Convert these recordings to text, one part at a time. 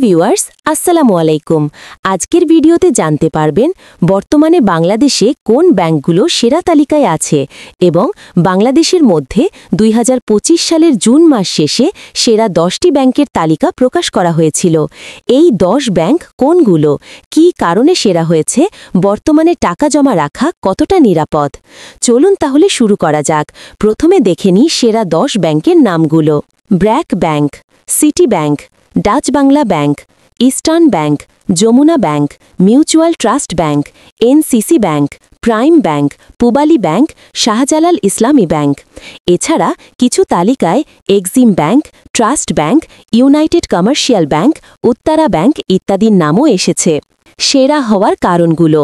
Viewers, আসসালামু আলাইকুম। আজকের ভিডিওতে জানতে পারবেন বর্তমানে বাংলাদেশে কোন ব্যাংকগুলো সেরা তালিকায় আছে এবং বাংলাদেশের মধ্যে 2025 সালের জুন মাস শেষে সেরা 10টি ব্যাংকের তালিকা প্রকাশ করা হয়েছিল। এই 10 ব্যাংক কোনগুলো, কী কারণে সেরা হয়েছে, বর্তমানে টাকা জমা রাখা কতটা নিরাপদ। চলুন তাহলে শুরু করা যাক। প্রথমে দেখে নিই সেরা 10 ব্যাংকের নামগুলো। BRAC Bank, City Bank, Dutch Bangla Bank, Eastern Bank, Jamuna Bank, Mutual Trust Bank, NCC Bank, Prime Bank, Pubali Bank, Shahjalal Islami Bank. এছাড়া কিছু তালিকায় Exim Bank, Trust Bank, United Commercial Bank, Uttara Bank ইত্যাদির নামও এসেছে। সেরা হওয়ার কারণগুলো: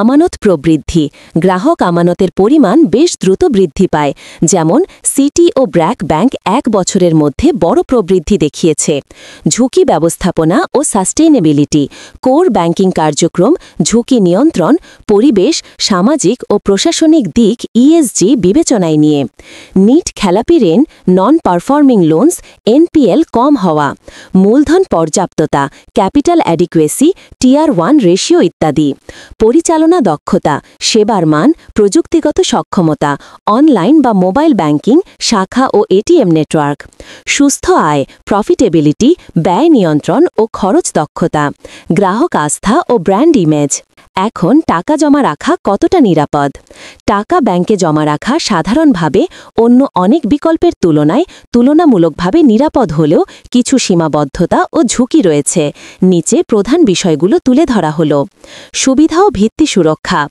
আমানত প্রবৃদ্ধি, গ্রাহক আমানতের পরিমাণ বেশ দ্রুত বৃদ্ধি পায়, যেমন সিটি ও ব্র্যাক ব্যাংক 1 বছরের মধ্যে বড় প্রবৃদ্ধি দেখিয়েছে। ঝুঁকি ব্যবস্থাপনা ও সাস্টেইনেবিলিটি, কোর ব্যাংকিং কার্যক্রম, ঝুঁকি নিয়ন্ত্রণ, পরিবেশ, সামাজিক ও প্রশাসনিক দিক ইএসজি বিবেচনায় নিয়ে। নিট খেলাপি ঋণ, নন পারফর্মিং লোনস, এনপিএল কম হওয়া, মূলধন পর্যাপ্ততা, ক্যাপিটাল অ্যাডিকুয়েসি, টিয়ার 1 রেশিও ইত্যাদি। পরিচালনা দক্ষতা, সেবার মান, প্রযুক্তিগত সক্ষমতা, অনলাইন বা মোবাইল ব্যাংকিং, শাখা ও এটিএম নেটওয়ার্ক। সুস্থ আয়, প্রফিটেবিলিটি, ব্যয় নিয়ন্ত্রণ ও খরচ দক্ষতা, গ্রাহক আস্থা ও ব্র্যান্ড ইমেজ। এখন টাকা জমা রাখা কতটা নিরাপদ। টাকা ব্যাংকে জমা রাখা সাধারণভাবে অন্য অনেক বিকল্পের তুলনায় তুলনামূলকভাবে নিরাপদ হলেও কিছু সীমাবদ্ধতা ও ঝুঁকি রয়েছে। নিচে প্রধান বিষয়গুলো তুলে ধরা হল। সুবিধা ও ভিত্তি সুরক্ষা,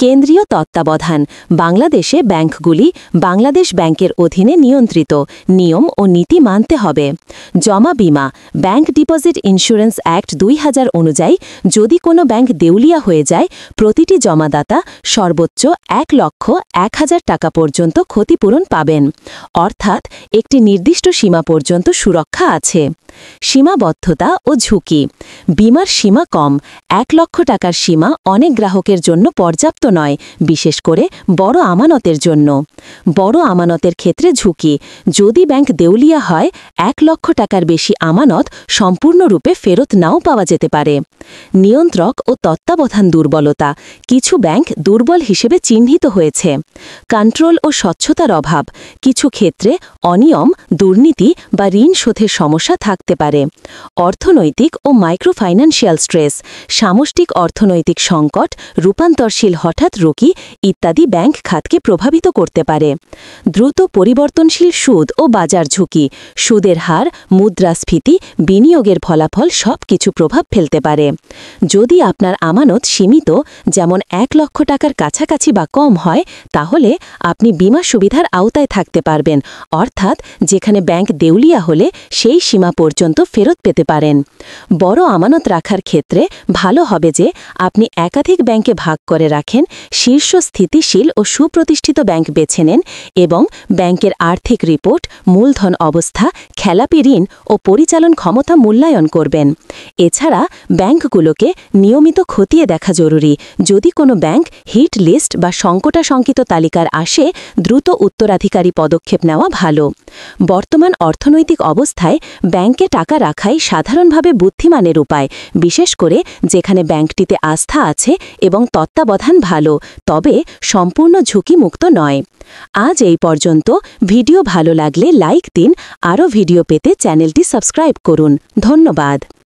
কেন্দ্রীয় তত্ত্বাবধান, বাংলাদেশে ব্যাংকগুলি বাংলাদেশ ব্যাংকের অধীনে নিয়ন্ত্রিত, নিয়ম ও নীতি মানতে হবে। জমা বীমা, ব্যাংক ডিপোজিট ইন্স্যুরেন্স অ্যাক্ট 2000 অনুযায়ী যদি কোনো ব্যাংক দেউলিয়া হয়ে যায় প্রতিটি জমাদাতা সর্বোচ্চ 1,01,000 টাকা পর্যন্ত ক্ষতিপূরণ পাবেন, অর্থাৎ একটি নির্দিষ্ট সীমা পর্যন্ত সুরক্ষা আছে। সীমাবদ্ধতা ও ঝুঁকি, বীমার সীমা কম, 1 লক্ষ টাকার সীমা অনেক গ্রাহকের জন্য পর্যাপ্ত নয়, বিশেষ করে বড় আমানতের জন্য। বড় আমানতের ক্ষেত্রে ঝুঁকি, যদি ব্যাংক দেউলিয়া হয় 1 লক্ষ টাকার বেশি আমানত সম্পূর্ণরূপে ফেরত নাও পাওয়া যেতে পারে। নিয়ন্ত্রক ও তত্ত্বাবধান দুর্বলতা, কিছু ব্যাংক দুর্বল হিসেবে চিহ্নিত হয়েছে। কন্ট্রোল ও স্বচ্ছতার অভাব, কিছু ক্ষেত্রে অনিয়ম, দুর্নীতি বা ঋণ শোধের সমস্যা থাকতে পারে। অর্থনৈতিক ও মাইক্রোফাইন্যান্সিয়াল স্ট্রেস, সামষ্টিক অর্থনৈতিক সংকট, রূপান্তরশীল হঠাৎ রুকি ইত্যাদি ব্যাংক খাতকে প্রভাবিত করতে পারে। দ্রুত পরিবর্তনশীল সুদ ও বাজার ঝুঁকি, সুদের হার, মুদ্রাস্ফীতি, বিনিয়োগের ফলাফল সবকিছু প্রভাব ফেলতে পারে। যদি আপনার আমানত সীমিত, যেমন 1 লক্ষ টাকার কাছাকাছি বা কম হয়, তাহলে আপনি বীমা সুবিধার আওতায় থাকতে পারবেন, অর্থাৎ যেখানে ব্যাংক দেউলিয়া হলে সেই সীমা পর্যন্ত ফেরত পেতে পারেন। বড় আমানত রাখার ক্ষেত্রে ভালো হবে যে আপনি একাধিক ব্যাংকে ভাগ করে রাখেন, শীর্ষ স্থিতিশীল ও সুপ্রতিষ্ঠিত ব্যাংক বেছে নেন এবং ব্যাংকের আর্থিক রিপোর্ট, মূলধন অবস্থা, খেলাপি ঋণ ও পরিচালন ক্ষমতা মূল্যায়ন করবেন। এছাড়া ব্যাংকগুলোকে নিয়মিত খতিয়ে দেখা জরুরি। যদি কোনো ব্যাংক হিট লিস্ট বা সংকটাশঙ্কিত তালিকার আসে, দ্রুত উত্তরাধিকারী পদক্ষেপ নেওয়া ভালো। বর্তমান অর্থনৈতিক অবস্থায় ব্যাংকে টাকা রাখাই সাধারণভাবে বুদ্ধিমানের উপায়, বিশেষ করে যেখানে ব্যাংকটিতে আস্থা আছে এবং তত্ত্বাবধান ভালো, তবে সম্পূর্ণ ঝুঁকিমুক্ত নয়। আজ এই পর্যন্ত। ভিডিও ভালো লাগলে লাইক দিন, আরও ভিডিও পেতে চ্যানেলটি সাবস্ক্রাইব করুন। ধন্যবাদ।